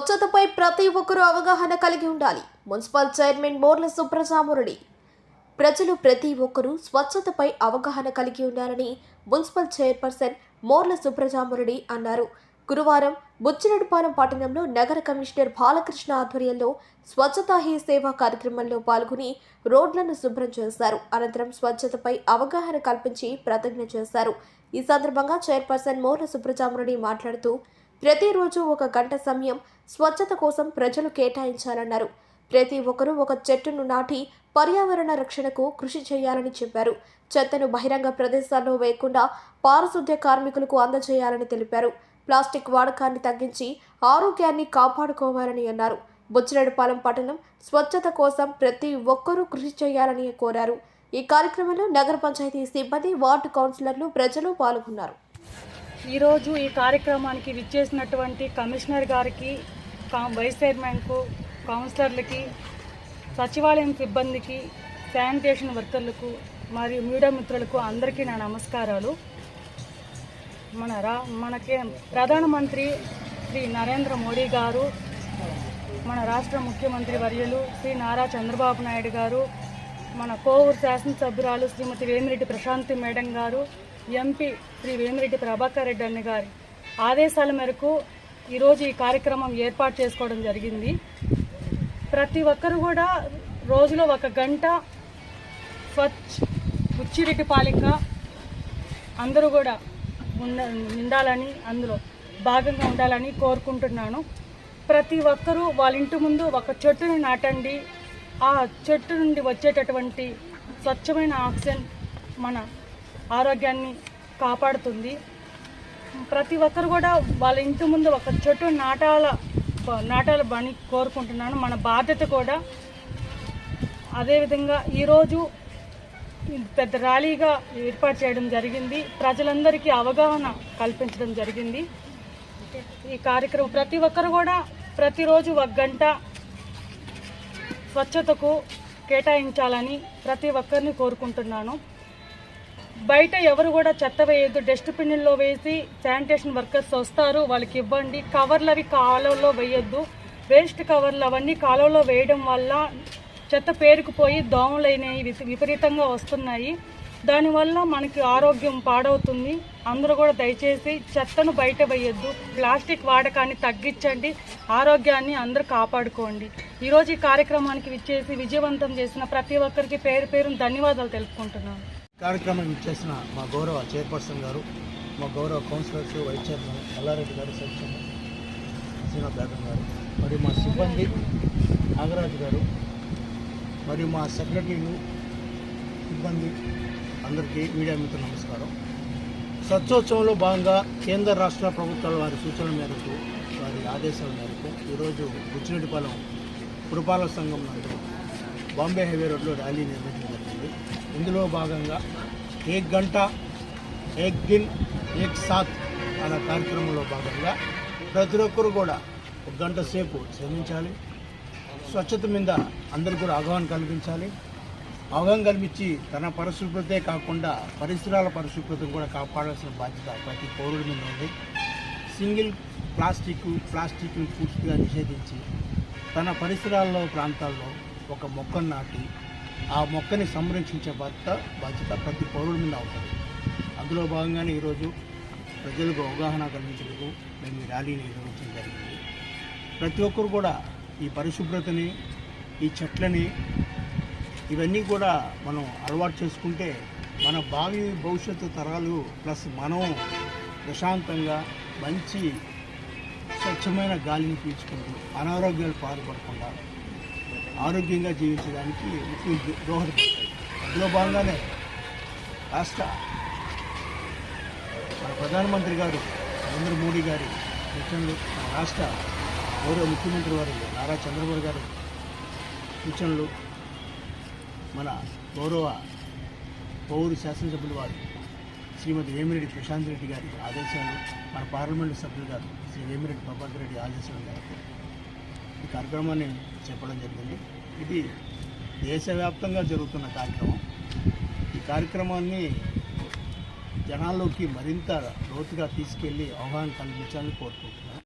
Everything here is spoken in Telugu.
స్వచ్ఛతపై ప్రతి ఒక్కరూ అవగాహన కలిగి ఉండాలి. మున్సిపల్ చైర్మన్ మోర్ల సుబ్రజామురెడ్డి. ప్రజలు ప్రతి ఒక్కరూ స్వచ్ఛతపై అవగాహన కలిగి ఉండాలని మున్సిపల్ చైర్పర్సన్ మోర్ల సుబ్రజామురెడ్డి అన్నారు. గురువారం బుచ్చిరెడ్డిపాలెం పట్టణంలో నగర కమిషనర్ బాలకృష్ణ ఆధ్వర్యంలో స్వచ్ఛతా హీ సేవ కార్యక్రమంలో పాల్గొని రోడ్లను శుభ్రం చేశారు. అనంతరం స్వచ్ఛతపై అవగాహన కల్పించి ప్రతిజ్ఞ చేశారు. ఈ సందర్భంగా చైర్పర్సన్ మోర్ల సుబ్రజామురెడ్డి మాట్లాడుతూ ప్రతిరోజు 1 గంట సమయం స్వచ్ఛత కోసం ప్రజలు కేటాయించాలన్నారు. ప్రతి ఒక్కరూ ఒక చెట్టును నాటి పర్యావరణ రక్షణకు కృషి చేయాలని చెప్పారు. చెత్తను బహిరంగ ప్రదేశాల్లో వేయకుండా పారిశుద్ధ్య కార్మికులకు అందజేయాలని తెలిపారు. ప్లాస్టిక్ వాడకాన్ని తగ్గించి ఆరోగ్యాన్ని కాపాడుకోవాలని అన్నారు. బుచ్చిరెడ్డిపాలెం పట్టణం స్వచ్ఛత కోసం ప్రతి ఒక్కరూ కృషి చేయాలని కోరారు. ఈ కార్యక్రమంలో నగర పంచాయతీ సిబ్బంది, వార్డు కౌన్సిలర్లు, ప్రజలు పాల్గొన్నారు. ఈరోజు ఈ కార్యక్రమానికి విచ్చేసినటువంటి కమిషనర్ గారికి, వైస్ చైర్మన్కు, కౌన్సిలర్లకి, సచివాలయం సిబ్బందికి, శానిటేషన్ వర్కర్లకు మరియు మీడియా మిత్రులకు అందరికీ నా నమస్కారాలు. మనకి ప్రధానమంత్రి శ్రీ నరేంద్ర మోడీ గారు, మన రాష్ట్ర ముఖ్యమంత్రి వర్యులు శ్రీ నారా చంద్రబాబు నాయుడు గారు, మన కోవూరు శాసనసభ్యురాలు శ్రీమతి వేమిరెడ్డి ప్రశాంతి మేడం గారు, ఎంపీ శ్రీ వేమిరెడ్డి ప్రభాకర్ రెడ్డి అన్న గారి ఆదేశాల మేరకు ఈరోజు ఈ కార్యక్రమం ఏర్పాటు చేసుకోవడం జరిగింది. ప్రతి ఒక్కరు కూడా రోజులో 1 గంట బుచ్చిరెడ్డిపాలెంగా అందరూ కూడా ఉండాలని, అందులో భాగంగా ఉండాలని కోరుకుంటున్నాను. ప్రతి ఒక్కరూ వాళ్ళ ఇంటి ముందు 1 చెట్టును నాటండి. ఆ చెట్టు నుండి వచ్చేటటువంటి స్వచ్ఛమైన ఆక్సిజన్ మన ఆరోగ్యాన్ని కాపాడుతుంది. ప్రతి ఒక్కరు కూడా వాళ్ళ ఇంటి ముందు 1 చెట్టు నాటాలని కోరుకుంటున్నాను. మన బాధ్యత కూడా. అదేవిధంగా ఈరోజు పెద్ద ర్యాలీగా ఏర్పాటు చేయడం జరిగింది. ప్రజలందరికీ అవగాహన కల్పించడం జరిగింది. ఈ కార్యక్రమం ప్రతి ఒక్కరు కూడా ప్రతిరోజు 1 గంట స్వచ్ఛతకు కేటాయించాలని ప్రతి ఒక్కరిని కోరుకుంటున్నాను. బయట ఎవరు కూడా చెత్త వేయద్దు. డస్ట్బిన్లో వేసి శానిటేషన్ వర్కర్స్ వస్తారు, వాళ్ళకి ఇవ్వండి. కవర్లు అవి కాలువలో వేయొద్దు. వేస్ట్ కవర్లు అవన్నీ కాలువలో వేయడం వల్ల చెత్త పేరుకుపోయి దోమలు అనేవి విపరీతంగా వస్తున్నాయి. దానివల్ల మనకి ఆరోగ్యం పాడవుతుంది. అందరూ కూడా దయచేసి చెత్తను బయట వేయొద్దు. ప్లాస్టిక్ వాడకాన్ని తగ్గించండి. ఆరోగ్యాన్ని అందరూ కాపాడుకోండి. ఈరోజు ఈ కార్యక్రమానికి విచ్చేసి విజయవంతం చేసిన ప్రతి ఒక్కరికి పేరు పేరున ధన్యవాదాలు తెలుపుకుంటున్నాను. కార్యక్రమం ఇచ్చేసిన మా గౌరవ చైర్పర్సన్ గారు, మా గౌరవ కౌన్సిలర్స్, వైస్ చైర్మన్ మల్లారెడ్డి గారు, సెక్షన్ శ్రీనాథ్ బేగం గారు, మరియు మా సిబ్బంది నాగరాజు గారు, మరియు మా సెక్రటరీలు, సిబ్బంది అందరికీ మీడియా మిత్రులు నమస్కారం. స్వచ్ఛోత్సవంలో భాగంగా కేంద్ర రాష్ట్ర ప్రభుత్వాల వారి సూచనల మేరకు, వారి ఆదేశాల మేరకు ఈరోజు బుచ్చిరెడ్డిపాలెం పురపాలక సంఘం నందు బాంబే హైవే రోడ్లో ర్యాలీ నిర్వహించడం జరిగింది. ఇందులో భాగంగా 1 గంట 1 దిన్ 1 సాత్ అనే కార్యక్రమంలో భాగంగా ప్రతి ఒక్కరు కూడా 1 గంట సేపు శ్రమించాలి. స్వచ్ఛత మీద అందరికీ కూడా అవగాహన కల్పించాలి. అవగాహన కల్పించి తన పరిశుభ్రతే కాకుండా పరిసరాల పరిశుభ్రతను కూడా కాపాడాల్సిన బాధ్యత ప్రతి పౌరుడి మీద ఉంది. సింగిల్ ప్లాస్టిక్ను పూర్తిగా నిషేధించి తన పరిసరాల్లో ప్రాంతాల్లో 1 మొక్కను నాటి ఆ మొక్కని సంరక్షించే బాధ్యత ప్రతి పౌరుడి మీద అవుతుంది. అందులో భాగంగానే ఈరోజు ప్రజలకు అవగాహన కల్పించేందుకు మేము ఈ ర్యాలీని నిర్వహించడం జరిగింది. ప్రతి ఒక్కరు కూడా ఈ పరిశుభ్రతని, ఈ చెట్లని, ఇవన్నీ కూడా మనం అలవాటు చేసుకుంటే మన భవిష్యత్తు తరాలు ప్లస్ మనం ప్రశాంతంగా మంచి స్వచ్ఛమైన గాలిని పీల్చుకుంటూ అనారోగ్యాలు పాల్పడకుండా ఆరోగ్యంగా జీవించడానికి దోహదపడతాయి. అందులో భాగంగానే మన ప్రధానమంత్రి గారు నరేంద్ర మోడీ గారి సూచనలు, మన రాష్ట్ర గౌరవ ముఖ్యమంత్రి వారు నారా చంద్రబాబు గారి సూచనలు, మన గౌరవ పౌరు శాసనసభ్యులు వారు శ్రీమతి వేమిరెడ్డి ప్రశాంత్ రెడ్డి గారి ఆదేశాలు, మన పార్లమెంటు సభ్యులు గారు శ్రీ వేమిరెడ్డి ప్రభాకర్ రెడ్డి ఆదేశాల మేరకు ఈ కార్యక్రమాన్ని చెప్పడం జరిగింది. ఇది దేశవ్యాప్తంగా జరుగుతున్న కార్యక్రమం. ఈ కార్యక్రమాన్ని జనాల్లోకి మరింత లోతుగా తీసుకెళ్లి అవగాహన కల్పించాలని కోరుకుంటున్నాను.